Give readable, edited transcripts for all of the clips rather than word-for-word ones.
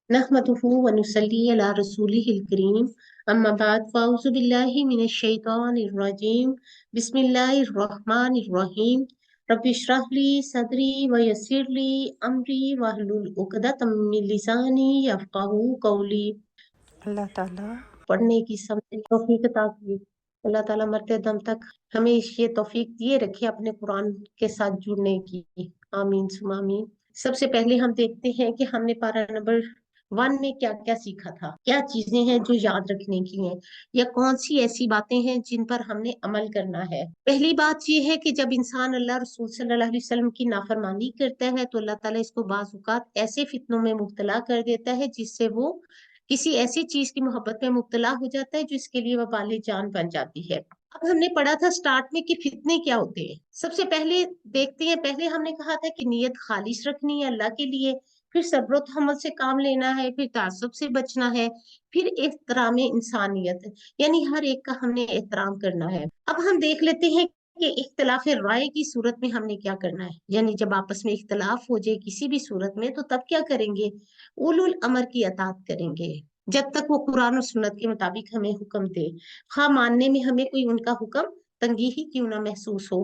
नहमदुहु व नुसल्ली अला रसूलिहिल करीम अम्मा बाद फ़अऊज़ु बिल्लाहि मिनश शैतानिर रजीम बिस्मिल्लाहिर रहमानिर रहीम रब्बि इश्रह ली सदरी व यस्सिर ली अमरी वहलुल उक़दतम मिन लिसानी यफ़क़हू क़ौली। अल्लाह ताला पढ़ने की समझने की तौफीक अता कीजिए। अल्लाह ताला मरते दम तक हमें ये तौफीक दिए रखे अपने कुरान के साथ जुड़ने की। आमीन सुमा आमीन। सबसे पहले हम देखते हैं कि हमने पारा नंबर 1 में क्या क्या सीखा था, क्या चीजें हैं जो याद रखने की हैं, या कौन सी ऐसी बातें हैं जिन पर हमने अमल करना है। पहली बात यह है कि जब इंसान अल्लाह रसूल सल्लल्लाहु अलैहि वसल्लम की नाफरमानी करता है तो अल्लाह ताला इसको बाज़ औक़ात ऐसे फितनों में मुब्तला कर देता है जिससे वो किसी ऐसी चीज की मोहब्बत में मुब्तला हो जाता है जो इसके लिए वबाले जान बन जाती है। अब हमने पढ़ा था स्टार्ट में कि फितने क्या होते हैं। सबसे पहले देखते हैं, पहले हमने कहा था कि नीयत खालिस रखनी है अल्लाह के लिए, फिर सब्र तहम्मुल से काम लेना है, फिर तासुब से बचना है, फिर एहतराम इंसानियत, यानी हर एक का हमने एहतराम करना है। अब हम देख लेते हैं कि इख्तिलाफ राय की सूरत में हमने क्या करना है, यानी जब आपस में इख्तिलाफ हो जाए किसी भी सूरत में तो तब क्या करेंगे, उलुल अमर की अतात करेंगे जब तक वो कुरान और सुन्नत के मुताबिक हमें हुक्म दे। हाँ, मानने में हमें कोई उनका हुक्म तंगी ही क्यों ना महसूस हो।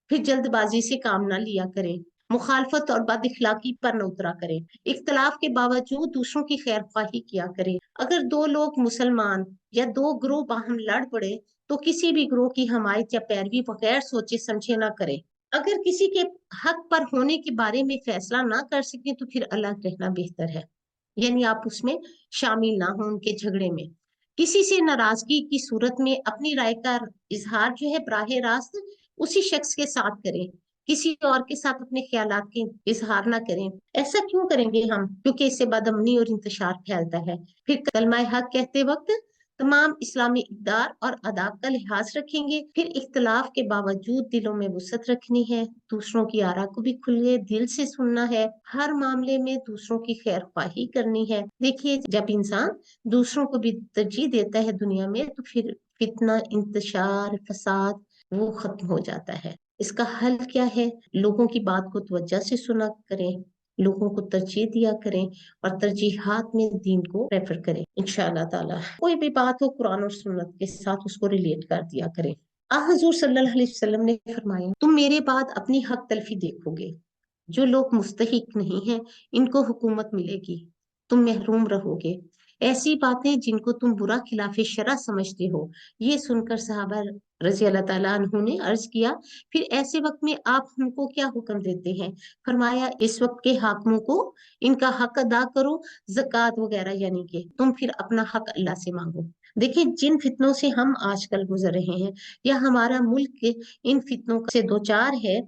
फिर जल्दबाजी से काम ना लिया करें, मुखालफत और बद इखलाकी पर न उतरा करें, इख्तलाफ के बावजूद दूसरों की खैर ख्वाही किया करें। अगर दो लोग मुसलमान या दो ग्रोह बाहम लड़ पड़े तो किसी भी ग्रोह की हमायत या पैरवी बगैर सोचे समझे ना करें। अगर किसी के हक पर होने के बारे में फैसला ना कर सके तो फिर अलग रहना बेहतर है, यानी आप उसमें शामिल ना हो उनके झगड़े में। किसी से नाराजगी की सूरत में अपनी राय का इजहार जो है बराह रास्त उसी शख्स के साथ करें, किसी और के साथ अपने ख्यालात के इजहार ना करें। ऐसा क्यों करेंगे हम, क्योंकि इससे बदअमनी और इंतशार फैलता है। फिर कलमा हक कहते वक्त तमाम इस्लामी इक़दार और आदाब का लिहाज रखेंगे। फिर इख्तलाफ के बावजूद दिलों में वुसअत रखनी है, दूसरों की आरा को भी खुले दिल से सुनना है, हर मामले में दूसरों की खैर ख्वाही करनी है। देखिए, जब इंसान दूसरों को भी तरजीह देता है दुनिया में तो फिर फितना, इंतशार, फसाद वो खत्म हो जाता है। इसका हल क्या है, लोगों की बात को तवज्जो से सुना करें, लोगों को तरजीह दिया करें और तरजीहात में दीन को प्रेफर करें। इंशाअल्लाह ताला कोई भी बात हो कुरान और सुन्नत के साथ उसको रिलेट कर दिया करें। हुजूर सल्लल्लाहु अलैहि वसल्लम ने फरमाया, तुम मेरे बाद अपनी हक तलफी देखोगे, जो लोग मुस्तहिक नहीं है इनको हुकूमत मिलेगी, तुम महरूम रहोगे। ऐसी बातें जिनको तुम बुरा खिलाफ शरा समझते हो। ये सुनकर सहाबा रजी अल्लाह ताला अन्हु ने अर्ज किया, फिर ऐसे वक्त में आप हमको क्या हुक्म देते हैं। फरमाया, इस वक्त के हाकिमों को इनका हक अदा करो, ज़कात वगैरह, यानी कि तुम फिर अपना हक अल्लाह से मांगो। देखिए, जिन फितनों से हम आजकल गुजर रहे हैं या हमारा मुल्क इन फितनों से दो चार है,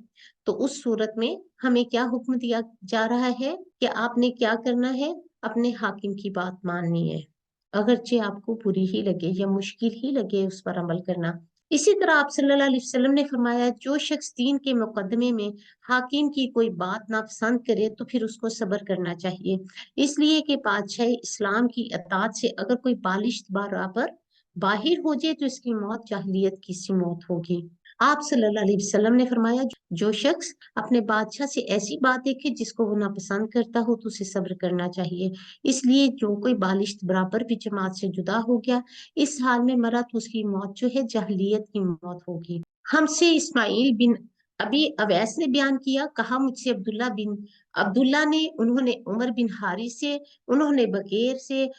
तो उस सूरत में हमें क्या हुक्म दिया जा रहा है कि आपने क्या करना है, अपने हाकिम की बात माननी है, अगरचे आपको बुरी ही लगे या मुश्किल ही लगे उस पर अमल करना। इसी तरह आप सल्लल्लाहु अलैहि वसल्लम ने फरमाया, जो शख्स दीन के मुकदमे में हाकिम की कोई बात नापसंद करे तो फिर उसको सब्र करना चाहिए, इसलिए कि बादशाह इस्लाम की अतात से अगर कोई बालिश बराबर बाहिर हो जाए तो इसकी मौत जाहिलियत की सी मौत होगी। आप सल्लल्लाहु अलैहि वसल्लम ने फरमाया, जो शख्स अपने बादशाह से ऐसी बात देखे जिसको वो नापसंद करता हो तो उसे सब्र करना चाहिए, इसलिए जो कोई बालिश बराबर भी जमात से जुदा हो गया इस हाल में मरा तो उसकी मौत जो है जाहिलियत की मौत होगी। हमसे इस्माइल बिन अभी अवैस ने बयान किया, कहा मुझसे अब्दुल्ला ने, उन्होंने उमर बिन हारिस से, उन्होंने बकेर से,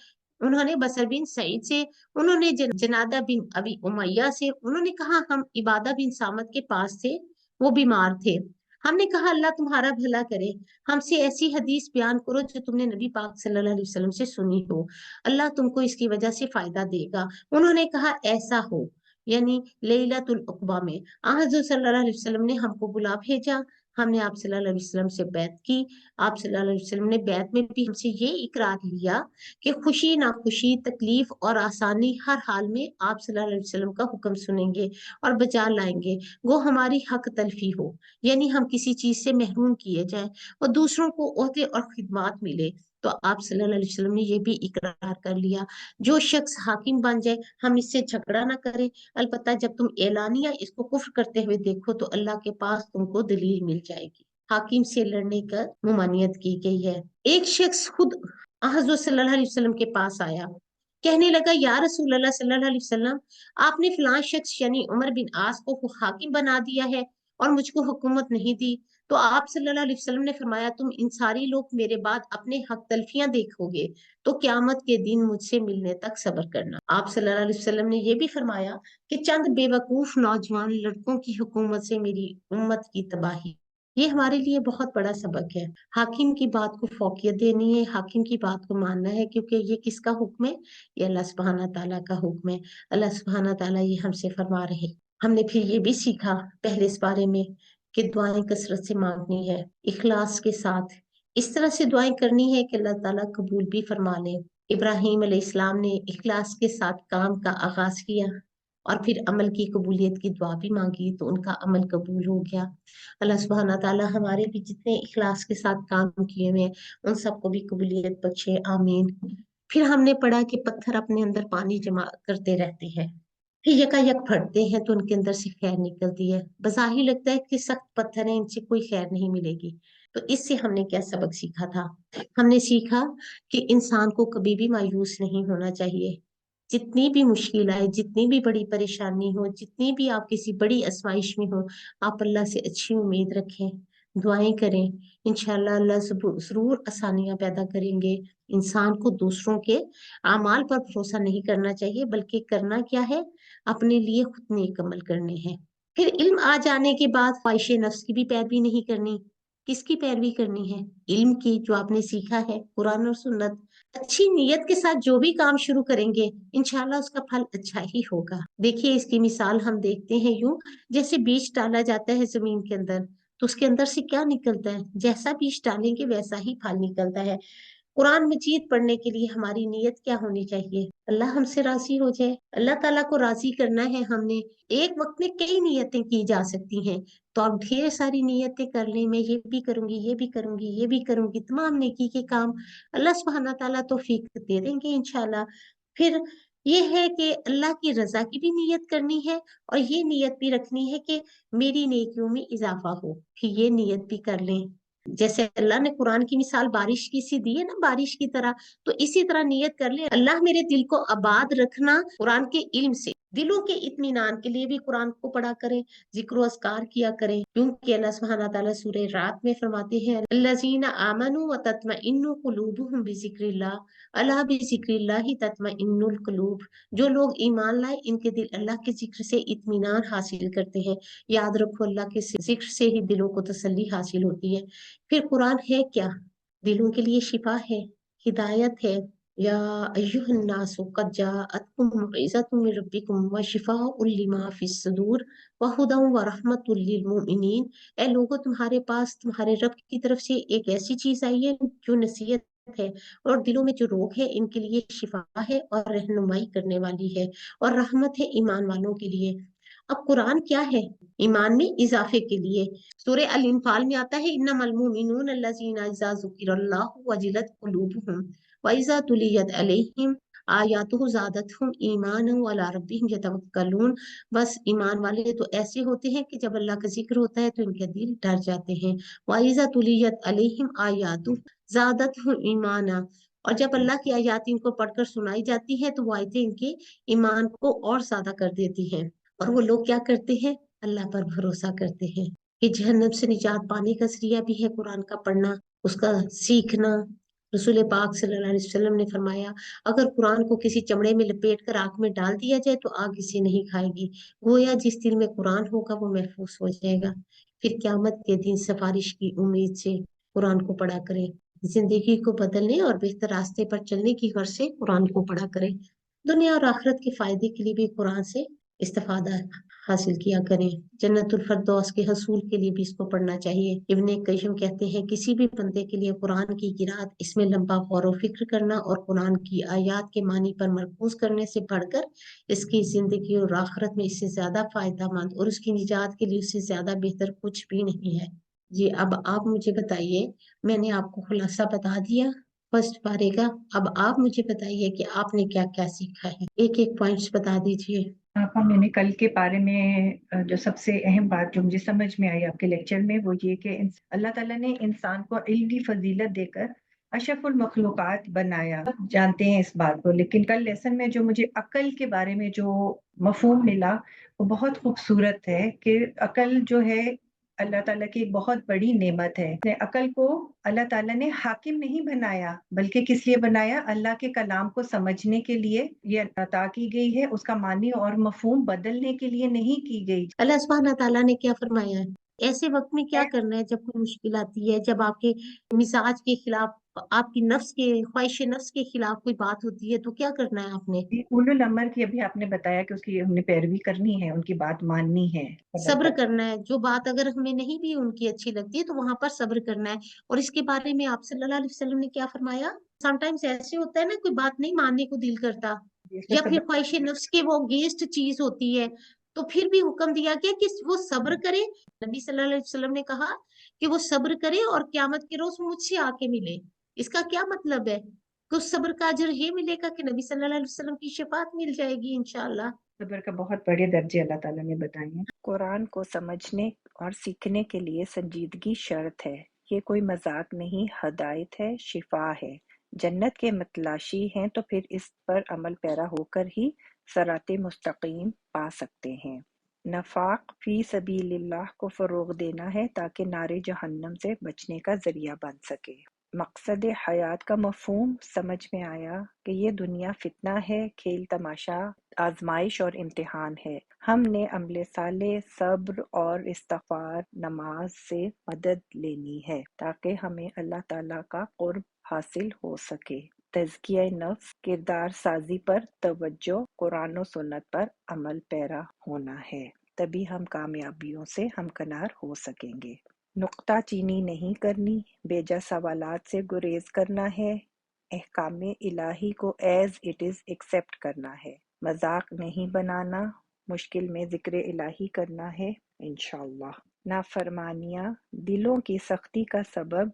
उन्होंने बसर बिन सईद से, उन्होंने जनादा बिन अबी उमैया से, उन्होंने कहा हम इबादा बिन सामत के पास थे, वो बीमार थे। हमने कहा अल्लाह तुम्हारा भला करे, हमसे ऐसी हदीस बयान करो जो तुमने नबी पाक सल्लल्लाहु अलैहि वसल्लम से सुनी हो, अल्लाह तुमको इसकी वजह से फायदा देगा। उन्होंने कहा ऐसा हो, यानी लैलतुल उक़बा में हज़रत सल्लल्लाहु अलैहि वसल्लम ने हमको बुला भेजा, हमने आप सल्लल्लाहु अलैहि वसल्लम से बैत की। आप सल्लल्लाहु अलैहि वसल्लम ने बैत में भी हमसे ये इकरार लिया कि खुशी नाखुशी, तकलीफ और आसानी हर हाल में आप सल्लल्लाहु अलैहि वसल्लम का हुक्म सुनेंगे और बचा लाएंगे, वो हमारी हक तलफी हो, यानी हम किसी चीज से महरूम किए जाएं और दूसरों को ओहदे और खिदमात मिले। तो आप सल्लल्लाहु अलैहि वसल्लम ने ये भी इकरार कर लिया, जो शख्स हाकिम बन जाए हम इससे झगड़ा ना करें, अलबत्ता जब तुम एलानिया इसको कुफ्र करते हुए देखो तो अल्लाह के पास तुमको दलील मिल जाएगी। हाकिम से लड़ने का मुमानियत की गई है। एक शख्स खुद हजरत सल्लल्लाहु अलैहि वसल्लम के पास आया, कहने लगा, या रसूल अल्लाह सल्लल्लाहु अलैहि वसल्लम, आपने फलां शख्स यानी उमर बिन आस को हाकिम बना दिया है और मुझको हुकूमत नहीं दी। तो आप सल्लल्लाहु अलैहि वसल्लम ने फरमाया, तुम इन सारी लोग मेरे बाद अपने हक तलफियां देखोगे तो क्यामत के दिन मुझसे मिलने तक सब्र करना। आप सल्लल्लाहु अलैहि वसल्लम ने यह भी फरमाया कि चंद बेवकूफ नौजवान लड़कों की हुकूमत से मेरी उम्मत की तबाही। ये हमारे लिए बहुत बड़ा सबक है। हाकिम की बात को फौकियत देनी है, हाकिम की बात को मानना है, क्योंकि ये किसका हुक्म है? ये अल्लाह सुब्हाना ताला का हुक्म है। अल्लाह सुब्हाना ताला ये हमसे फरमा रहे। हमने फिर ये भी सीखा पहले इस बारे में कि दुआएं कसरत से मांगनी है, इखलास के साथ। इस तरह से दुआएं करनी है कि अल्लाह ताला कबूल भी फरमा ले। इब्राहीम अलैहिस्सलाम ने इखलास के साथ काम का आगाज किया और फिर अमल की कबूलियत की दुआ भी मांगी तो उनका अमल कबूल हो गया। अल्लाह सुब्हाना ताला हमारे भी जितने इखलास के साथ काम किए हुए हैं उन सबको भी कबूलियत बख्शे, आमीन। फिर हमने पढ़ा कि पत्थर अपने अंदर पानी जमा करते रहते हैं, फिर यकायक फटते हैं तो उनके अंदर से खैर निकलती है। बज़ाहिर लगता है कि सख्त पत्थर है, इनसे कोई खैर नहीं मिलेगी। तो इससे हमने क्या सबक सीखा था? हमने सीखा कि इंसान को कभी भी मायूस नहीं होना चाहिए। जितनी भी मुश्किल आए, जितनी भी बड़ी परेशानी हो, जितनी भी आप किसी बड़ी आजमाइश में हो, आप अल्लाह से अच्छी उम्मीद रखें, दुआएं करें। इंशाल्लाह अल्लाह जरूर आसानियां पैदा करेंगे। इंसान को दूसरों के अमाल पर भरोसा नहीं करना चाहिए, बल्कि करना क्या है? अपने लिए खुद नेक अमल करने हैं। फिर इल्म आ जाने के बाद ख्वाहिश नफ्स की भी पैरवी नहीं करनी। किसकी पैरवी करनी है? इल्म की, जो आपने सीखा है कुरान और सुन्नत। अच्छी नीयत के साथ जो भी काम शुरू करेंगे इंशाल्लाह उसका फल अच्छा ही होगा। देखिए इसकी मिसाल हम देखते हैं यूं, जैसे बीज डाला जाता है जमीन के अंदर तो उसके अंदर से क्या निकलता है? जैसा बीज डालेंगे वैसा ही फल निकलता है। कुरान मजीद पढ़ने के लिए हमारी नीयत क्या होनी चाहिए? अल्लाह हमसे राजी हो जाए, अल्लाह ताला को राजी करना है हमने। एक वक्त में कई नीयतें की जा सकती हैं, तो आप ढेर सारी नीयतें कर लें, मैं ये भी करूंगी, ये भी करूंगी, ये भी करूंगी, तमाम नेकी के काम अल्लाह सुब्हाना ताला तौफीक दे देंगे इंशाल्लाह। फिर ये है कि अल्लाह की रजा की भी नीयत करनी है और ये नीयत भी रखनी है कि मेरी नेकियों में इजाफा हो, फिर ये नीयत भी कर लें। जैसे अल्लाह ने कुरान की मिसाल बारिश की सी दी है ना, बारिश की तरह, तो इसी तरह नियत कर ले, अल्लाह मेरे दिल को आबाद रखना कुरान के इल्म से। दिलों के इत्मीनान के लिए भी कुरान को पढ़ा करें, जिक्र अस्कार किया करें, क्योंकि अल्लाह सुब्हाना ताला सूरह रात में फरमाते हैं, अल्लज़ीना आमनू व तत्मइन्नु कुलूबुहुम बिज़िक्रिल्लाह अला बिज़िक्रिल्लाहि तत्मइन्नुल कुलूब। जो लोग ईमान लाए इनके दिल अल्लाह के जिक्र से इत्मीनान हासिल करते हैं। याद रखो अल्लाह के जिक्र से ही दिलों को तसल्ली हासिल होती है। फिर कुरान है क्या? दिलों के लिए शिफा है, हिदायत है। या अय्युहन्नासु क़द जाअतकुम मौइज़तुम मिर रब्बिकुम व शिफ़ाउल लिमा फिस सुदूर व हुदन व रहमतुल लिल मुमिनीन। ए लोगो, तुम्हारे पास तुम्हारे रब की तरफ से एक ऐसी चीज आई है जो नसीहत है, और दिलों में जो रोग है इनके लिए शिफा है और रहनुमाई करने वाली है, और रहमत है ईमान वालों के लिए। अब कुरान क्या है? ईमान में इजाफे के लिए। सूरह अल इंफाल में आता है, इन्नमल मुमिनून अल्लज़ीना इज़ा ज़ुकिरल्लाहु वजिलत कुलूबुहुम व इज़ा तुलियत अलैहिम आयातुहु ज़ादतहुम ईमानन व अला रब्बिहिम यतवक्कलून। बस ईमान वाले तो ऐसे होते हैं कि जब अल्लाह का जिक्र होता है तो इनके दिल डर जाते हैं। व इज़ा तुलियत अलैहिम आयातुहु ज़ादतहुम ईमाना, और जब अल्लाह की आयत इनको पढ़कर सुनाई जाती है तो वो आयतें इनके ईमान को और ज्यादा कर देती हैं। और वो लोग क्या करते हैं? अल्लाह पर भरोसा करते हैं। कि जहन्नम से निजात पाने का जरिया भी है कुरान का पढ़ना, उसका सीखना। रसूल पाक सल्लल्लाहु अलैहि वसल्लम ने फरमाया, अगर कुरान को किसी चमड़े में लपेट कर आग में डाल दिया जाए तो आग इसे नहीं खाएगी। गोया जिस दिल में कुरान होगा वो महफूज हो जाएगा। फिर क्यामत के दिन सिफारिश की उम्मीद से कुरान को पढ़ा करें। जिंदगी को बदलने और बेहतर रास्ते पर चलने की गर्ज से कुरान को पढ़ा करें। दुनिया और आखिरत के फायदे के लिए भी कुरान से इस्तेफादा हासिल किया करें। जन्नतुल फरदौस के हसूल के लिए भी इसको पढ़ना चाहिए। इब्ने कय्यम कहते हैं, किसी भी बंदे के लिए कुरान की किरात, इसमें लंबा गौर व फिक्र करना और कुरान की आयत के मानी पर मरकूज करने से बढ़कर इसकी जिंदगी और आखिरत में इससे ज्यादा फायदेमंद और उसकी निजात के लिए उससे ज्यादा बेहतर कुछ भी नहीं है। जी, अब आप मुझे बताइए, मैंने आपको खुलासा बता दिया फर्स्ट पारे का। अब आप मुझे बताइए कि आपने क्या क्या सीखा है, एक एक पॉइंट्स बता दीजिए। आपा, मैंने कल के बारे में जो सबसे अहम बात जो मुझे समझ में आई आपके लेक्चर में वो ये कि अल्लाह ताला ने इंसान को इल्म की फजीलत देकर اشرف المخلوقات بنایا، جانتے ہیں اس بات کو، لیکن کل لیسن میں جو مجھے عقل کے بارے میں جو مفہوم ملا وہ بہت خوبصورت ہے، کہ عقل جو ہے اللہ تعالیٰ کی ایک بہت بڑی نعمت ہے۔ عقل کو اللہ تعالیٰ نے حاکم نہیں بنایا، بلکہ کس لیے بنایا؟ اللہ کے کلام کو سمجھنے کے لیے یہ عطا کی گئی ہے، اس کا معنی اور مفہوم بدلنے کے لیے نہیں کی گئی۔ اللہ سبحانہ تعالیٰ نے کیا فرمایا ہے؟ ایسے وقت میں کیا کرنا ہے جب کوئی مشکل آتی ہے، جب آپ کے مزاج کے خلاف، آپ کی نفس کے خواہش نفس کے خلاف کوئی بات ہوتی ہے، تو کیا کرنا ہے آپ نے؟ اولو الامر کی ابھی آپ نے بتایا کہ اس کی ہم نے پیروی کرنی ہے، ان کی بات ماننی ہے، صبر کرنا ہے۔ جو بات اگر ہمیں نہیں بھی ان کی اچھی لگتی ہے تو وہاں پر صبر کرنا ہے۔ اور اس کے بارے میں آپ صلی اللہ علیہ وسلم نے کیا فرمایا؟ سم ٹائمز ایسے ہوتا ہے نا، کوئی بات نہیں ماننے کو دل کرتا، یا پھر خواہش نفس کے وہ اگینسٹ چیز ہوتی ہے، تو پھر بھی حکم دیا گیا کہ وہ صبر کرے۔ نبی صلی اللہ علیہ وسلم نے کہا کہ وہ صبر کرے اور قیامت کے روز مجھ سے آ کے ملے۔ اس کا کیا مطلب ہے؟ کہ اس صبر کا اجر یہ ملے گا کہ نبی صلی اللہ علیہ وسلم کی شفاعت مل جائے گی انشاءاللہ۔ صبر کا بہت بڑے درجے اللہ تعالیٰ نے بتائے ہیں۔ قرآن کو سمجھنے اور سیکھنے کے لیے سنجیدگی شرط ہے۔ یہ کوئی مذاق نہیں، ہدایت ہے، شفا ہے۔ جنت کے متلاشی ہیں تو پھر اس پر عمل پیرا ہو کر ہی صراط مستقیم پا سکتے ہیں۔ نفاق فی سبیل اللہ کو فروغ دینا ہے تاکہ نار جہنم سے بچنے کا ذریعہ بن سکے۔ مقصد حیات کا مفہوم سمجھ میں آیا کہ یہ دنیا فتنہ ہے، کھیل تماشا، آزمائش اور امتحان ہے۔ ہم نے عمل صالح، صبر اور استغفار، نماز سے مدد لینی ہے تاکہ ہمیں اللہ تعالیٰ کا قرب حاصل ہو سکے۔ تزکیہ نفس، کردار سازی پر توجہ، قرآن و سنت پر عمل پیرا ہونا ہے، تبھی ہم کامیابیوں سے ہمکنار ہو سکیں گے۔ نقطہ چینی نہیں کرنی، بیجا سوالات سے گریز کرنا ہے، احکام الہی کو ایز اٹ از ایکسیپٹ کرنا ہے، مذاق نہیں بنانا، مشکل میں ذکر الہی کرنا ہے انشاءاللہ۔ نافرمانیاں دلوں کی سختی کا سبب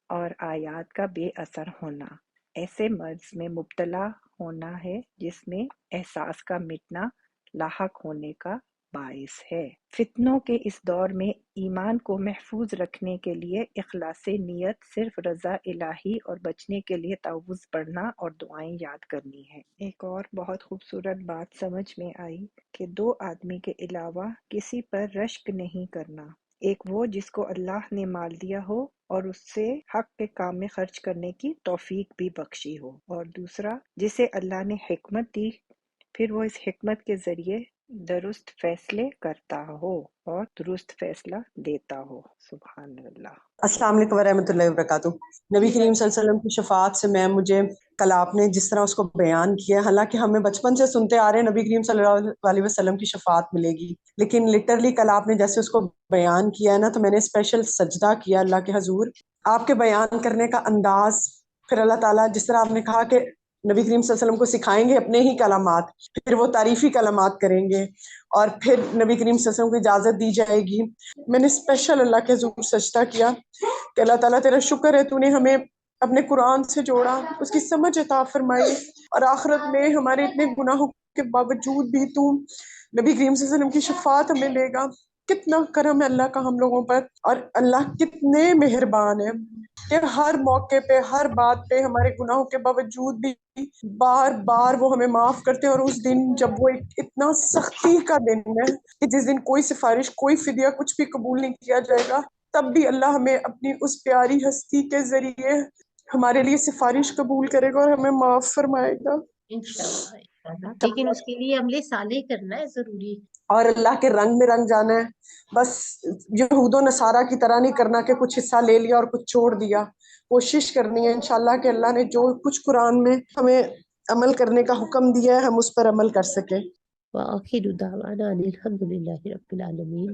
اور آیات کا بے اثر ہونا، ایسے مرض میں مبتلا ہونا ہے جس میں احساس کا مٹنا لاحق ہونے کا باعث ہے۔ فتنوں کے اس دور میں ایمان کو محفوظ رکھنے کے لیے اخلاص نیت، صرف رضا الہی اور بچنے کے لیے تعوذ پڑھنا اور دعائیں یاد کرنی ہے۔ ایک اور بہت خوبصورت بات سمجھ میں آئی کہ دو آدمی کے علاوہ کسی پر رشک نہیں کرنا، ایک وہ جس کو اللہ نے مال دیا ہو اور اس سے حق کے کام میں خرچ کرنے کی توفیق بھی بخشی ہو، اور دوسرا جسے اللہ نے حکمت دی، پھر وہ اس حکمت کے ذریعے درست فیصلے کرتا ہو اور درست فیصلہ دیتا ہو۔ سبحان اللہ۔ السلام علیکم ورحمۃ اللہ وبرکاتہ۔ نبی کریم صلی اللہ علیہ وسلم کی شفاعت سے مجھے کل آپ نے جس طرح اس کو بیان کیا، حالانکہ ہمیں بچپن سے سنتے آ رہے ہیں نبی کریم صلی اللہ علیہ وسلم کی شفاعت ملے گی، لیکن لٹرلی کل آپ نے جیسے اس کو بیان کیا ہے نا، تو میں نے اسپیشل سجدہ کیا اللہ کے حضور۔ آپ کے بیان کرنے کا انداز، پھر اللہ تعالیٰ جس طرح آپ نے کہا کہ نبی کریم صلی اللہ علیہ وسلم کو سکھائیں گے اپنے ہی کلمات، پھر وہ تعریفی کلمات کریں گے، اور پھر نبی کریم صلی اللہ علیہ وسلم کو اجازت دی جائے گی۔ میں نے اسپیشل اللہ کے حضور سجدہ کیا کہ اللہ تعالیٰ تیرا شکر ہے، تو نے ہمیں اپنے قرآن سے جوڑا، اس کی سمجھ عطا فرمائی، اور آخرت میں ہمارے اتنے گناہوں کے باوجود بھی تو نبی کریم صلی اللہ علیہ وسلم کی شفاعت ہمیں لے گا۔ کتنا کرم ہے اللہ کا ہم لوگوں پر، اور اللہ کتنے مہربان ہے کہ ہر موقع پہ، ہر بات پہ ہمارے گناہوں کے باوجود بھی بار بار وہ ہمیں معاف کرتے ہیں۔ اور اس دن جب وہ اتنا سختی کا دن ہے کہ جس دن کوئی سفارش، کوئی فدیہ، کچھ بھی قبول نہیں کیا جائے گا، تب بھی اللہ ہمیں اپنی اس پیاری ہستی کے ذریعے ہمارے لیے سفارش قبول کرے گا اور ہمیں معاف فرمائے گا انشاءاللہ انشاءاللہ، لیکن اس کے لیے عمل صالح کرنا ہے ضروری۔ اور اللہ کے رنگ میں رنگ جانا ہے، بس یہود و نصارہ کی طرح نہیں کرنا کہ کچھ حصہ لے لیا اور کچھ چھوڑ دیا۔ کوشش کرنی ہے انشاءاللہ کہ اللہ نے جو کچھ قرآن میں ہمیں عمل کرنے کا حکم دیا ہے ہم اس پر عمل کر سکیں۔ وآخر دعوانا ان الحمد للہ رب العالمین۔